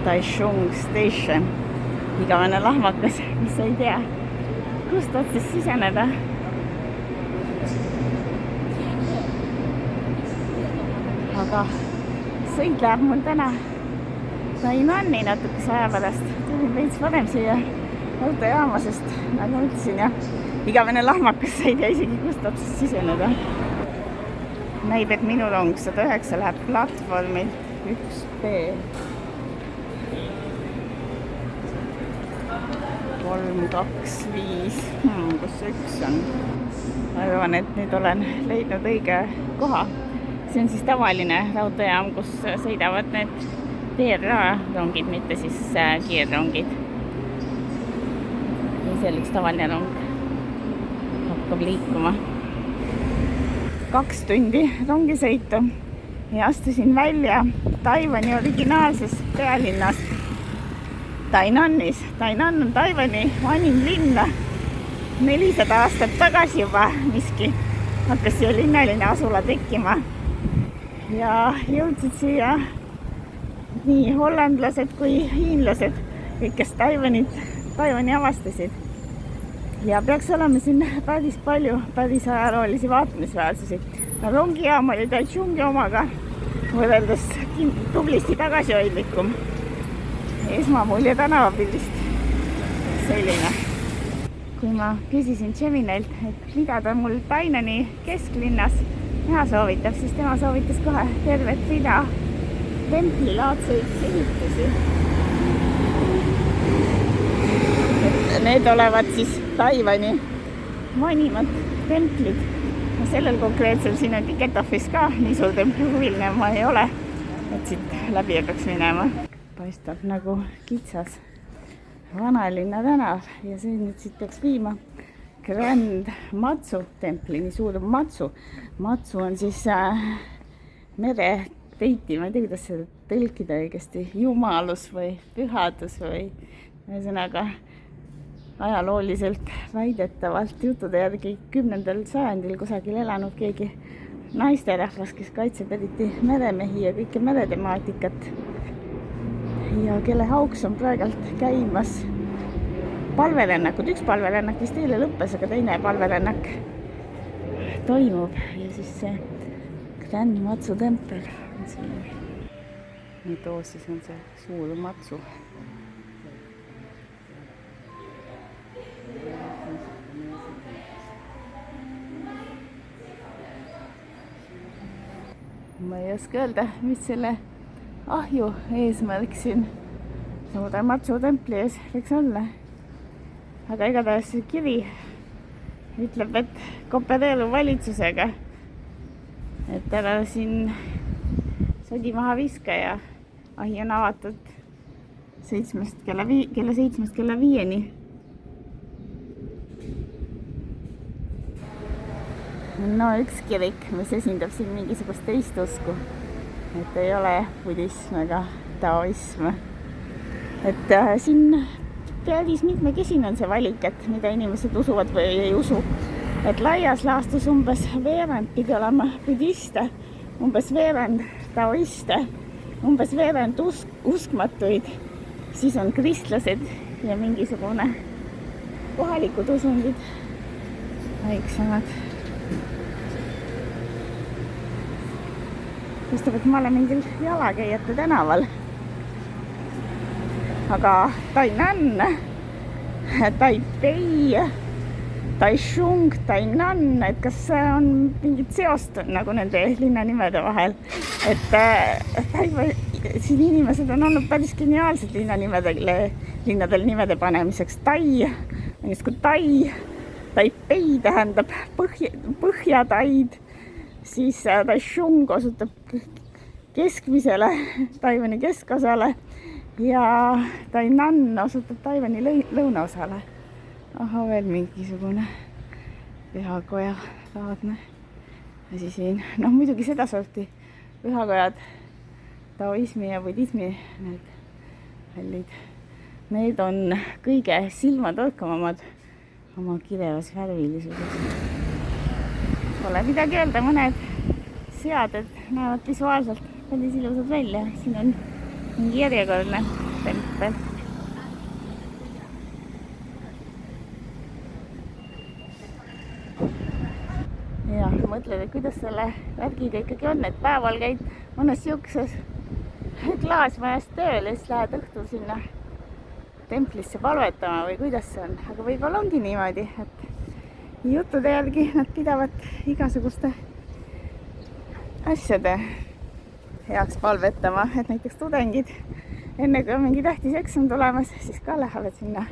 Taichung Station. Igavene lahmakas, mis ei tea, kust otsast siseneda. Aga sõid läheb mul täna Tainanni natukese aja pärast. Tulin veits varem siia autojaama, sest nagu ütlesin, igavene lahmakas, ei tea isegi kust otsast siseneda. Näib, et minu rong 109 läheb platvormilt 1B. 3, 2, 5, kus see 1 on? Ma arvan, et nüüd olen leidnud õige koha. See on siis tavaline raudteejaam, kus sõidavad need TRA rongid, mitte siis kiirrongid. Ja seal üks tavaline rong hakkab liikuma. 2 tundi rongi sõitu ja astusin välja Taiwani originaalses pealinnast Tainannis. Tainan on Taiwani vanim linna. 400 aastat tagasi juba miski hakkas siia linnaline asula tekkima. Ja jõudsid siia nii hollandlased kui hiinlased, kõik, kes Taiwani avastasid. Ja peaks olema siin päris palju päris ajaloolisi vaatamisväärsusi. Rongijaam oli Taichungi omaga võrreldes tublisti tagasihoidlikum. Esmamulje tänavapildist selline. Kui ma küsisin Geminilt, et mida ta mul Tainani kesklinnas näha soovitab, siis tema soovitas kohe tervet rida templilaadseid ehitusi. Need olevat siis Taiwani vanimad templid. Sellel konkreetsel siin on Tiketofis ka nii suur templi huviline ma ei ole, et siit läbi hakkaks minema. Paistab nagu kitsas vanalinna tänav ja see nüüd siit peaks viima Grand Matsu templini, suur Matsu. Matsu on siis mereteiti, ma ei tea, kuidas seda tõlkida õigesti, jumalus või pühadus või ühesõnaga ajalooliselt väidetavalt juttude järgi 10. sajandil kusagil elanud keegi naisterahvas, kes kaitseb eriti meremehi ja kõike meretemaatikat. Ja kelle hauks on praegalt käimas palvelennakud. Üks palvelennak vist eile lõppes, aga teine palvelennak toimub. Ja siis see Grand Matsu tempel. Nüüd siis on see suur Matsu. Ma ei oska öelda, mis selle ahju eesmärk siin suure Matsu templi ees võiks olla. Aga igatahes see kiri ütleb, et koopereeru valitsusega, et ära siin sodi maha viska ja ahi on avatud kella 7 kella 5-ni. No üks kirik, mis esindab siin mingisugust teist usku. Et ei ole budism ega taoism. Et siin päris mitmekesine on see valik, et mida inimesed usuvad või ei usu. Et laias laastus umbes veerand pidi olema budiste, umbes veerand taoiste, umbes veerand uskmatuid, siis on kristlased ja mingisugune kohalikud usundid, väiksemad. Paistab, et ma olen mingil jalakäijate tänaval. Aga Tainan, Taipei, Taichung, Tainan, et kas on mingit seost nagu nende linnanimede vahel. Et siin inimesed on olnud päris geniaalsed linnadel nimede panemiseks. Tai on justkui Tai, Taipei tähendab põhjataid. Siis Taichung osutab keskmisele, Taiwani keskosale ja Tainan osutab Taiwani lõunaosale. Aha, veel mingisugune pühakoja laadne asi siin. No muidugi seda sorti pühakojad, taoismi ja budismi need hallid. Need on kõige silmatorkavamad oma kirevas värvilisuses. Pole midagi öelda, mõned seaded näevad visuaalselt päris ilusad välja. Siin on mingi järjekordne tempel. ja mõtled, et kuidas selle värgiga ikkagi on, et päeval käid mõnes siukses klaasmajas tööl ja siis lähed õhtul sinna templisse palvetama või kuidas see on, aga võib-olla ongi niimoodi, et juttude järgi nad pidavad igasuguste asjade heaks palvetama, et näiteks tudengid enne kui on mingi tähtis eksam tulemas, siis ka lähevad sinna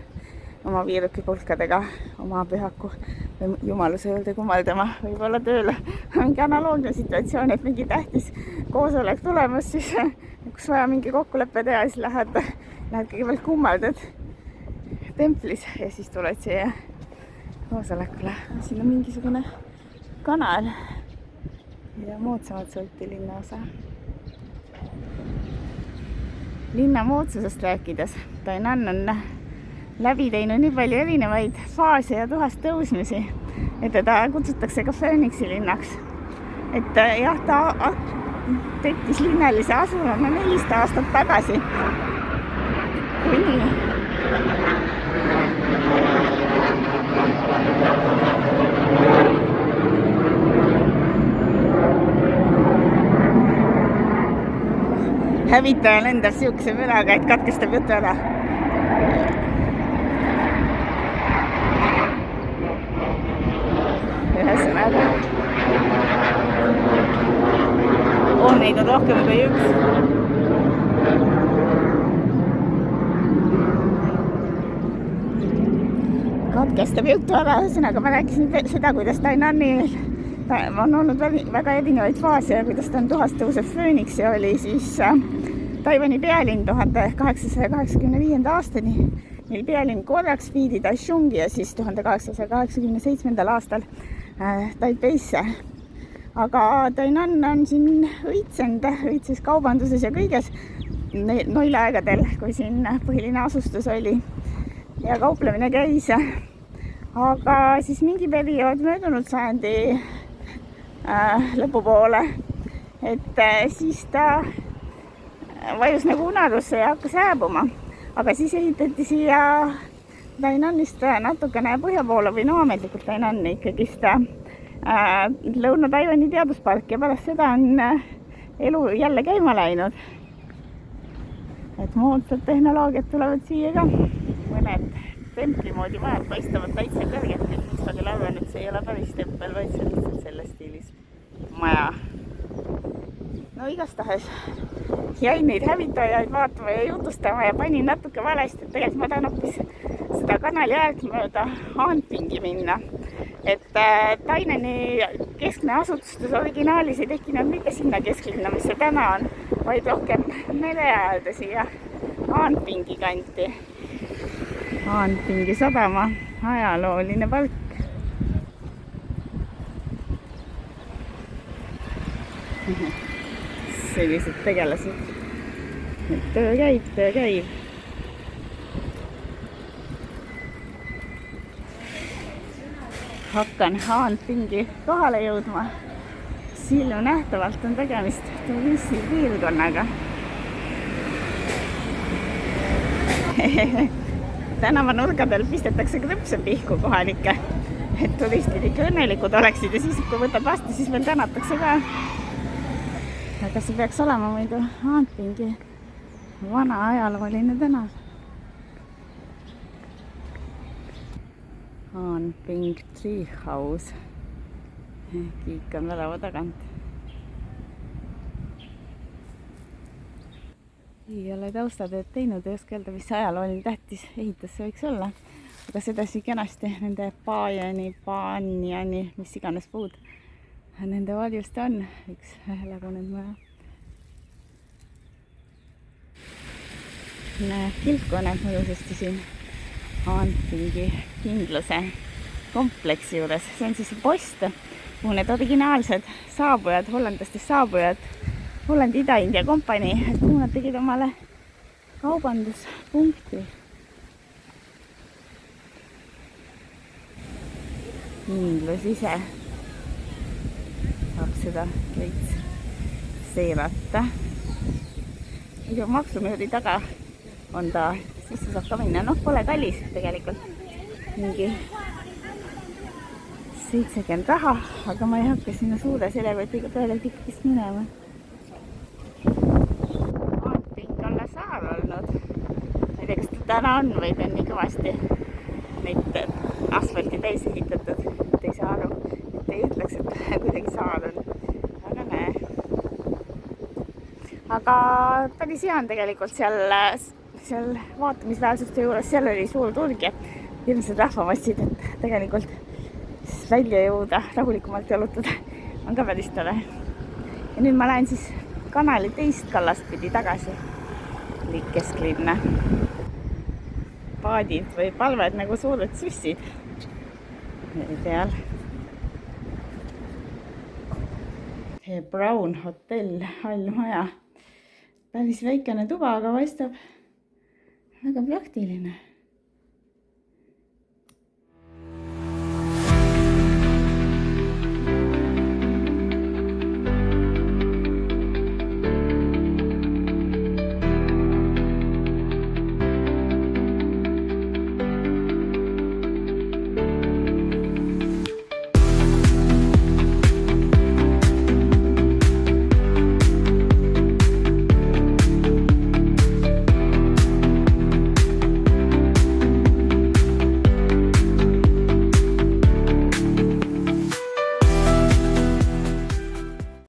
oma viirukipulkadega oma pühaku või jumaluse juurde kummaldama, võib-olla tööle mingi analoogne situatsioon, et mingi tähtis koosolek tulemas, siis kus vaja mingi kokkuleppe teha, siis lähed kõigepealt kummaldad templis ja siis tuled siia koosolekule. Siin on mingisugune kanal ja moodsamalt sõlti linnaosa. Linna moodsusest rääkides, Tainan on läbi teinud nii palju erinevaid faase ja tuhast tõusmisi, et teda kutsutakse ka Fööniksi linnaks. Et jah, ta tekkis linnalise asuna 400 aastat tagasi. Kuni hävitaja lendab siukse müraga, et katkestab jutu ära. Ühesõnaga on neid rohkem kui üks. Katkestab jutu ära, ühesõnaga ma rääkisin seda, kuidas Tainanil on olnud väga erinevaid faase ja kuidas ta on tuhast tõuseb Fööniksi ja oli siis Taiwani pealinn 1885. aastani, mil pealinn korraks viidi Taichungi ja siis 1887. aastal Taipeisse. Aga Tainan on siin õitses kaubanduses ja kõiges noil aegadel, kui siin põhiline asustus oli ja kauplemine käis. Aga siis mingi periood möödunud sajandi lõpupoole, et siis ta vajus nagu unarusse ja hakkas hääbuma. Aga siis ehitati siia Tainanist natukene põhja poole või ametlikult Tainanni ikkagist Lõuna-Taiwani teaduspark ja pärast seda on elu jälle käima läinud. Et moodsad tehnoloogiad tulevad siia ka. Mõned templi moodi majad paistavad täitsa kõrgelt, mis ma küll arvan, et see ei ole päris tempel, vaid see on lihtsalt selles stiilis maja. No igastahes jäin neid hävitajaid vaatama ja jutustama ja panin natuke valesti, et tegelikult ma tahan hoopis seda kanali äärt mööda Hanpingi minna. Et Tainani keskne asutustes originaalis ei tekkinud mitte sinna kesklinna, mis see täna on, vaid rohkem mere äärde siia Hanpingi kanti. Hanpingi sadama ajalooline park. Sellised tegelased. Töö käib. Hakkan Hanpingi kohale jõudma. Silju nähtavalt on tegemist turistipiirkonnaga. Tänava nurgadel pistetakse krõpse pihku kohalikke, et turistid ikka õnnelikud oleksid ja siis, kui võtad vastu, siis veel tänatakse ka. Aga see peaks olema muidu Hanpingi vana ajalooline tänav. Hanping Treehouse. Kiik on värava tagant. Ei ole taustatööd teinud, ei oska öelda, mis ajalooline tähtis ehitus see võiks olla. Aga sedasi kenasti nende Banjani, mis iganes puud nende varjust on. Üks lagunenud maja. Kilpkoned mõjusasti siin Hanpingi kindluse kompleksi juures. See on siis post, kuhu need originaalsed saabujad, hollandlastest saabujad, Hollandi Ida-India kompanii, et kuhu nad tegid omale kaubanduspunkti. Kindlus ise saab seda veits seirata. Maksumüüri taga on ta, sisse saab ka minna. Noh, pole kallis tegelikult. Mingi 70 raha, aga ma ei hakka sinna suure selekotiga peale tikkist minema. On Pingala saar olnud. Ma ei tea, kas ta täna on või ta on nii kõvasti neid asfalti täis ehitatud, et ei saa aru, et ei ütleks, et kuidagi saar on. Aga näe. Aga päris hea on tegelikult seal vaatamisväärsuste juures, seal oli suur turg ja hirmsad rahvamassid, et tegelikult välja jõuda, rahulikumalt jalutada on ka päris tore. Ja nüüd ma lähen siis kanali teist kallast pidi tagasi kesklinna. Paadid või palved nagu suured sussid peal. Brown hotell, hallmaja. Päris väikene tuba, aga paistab väga praktiline.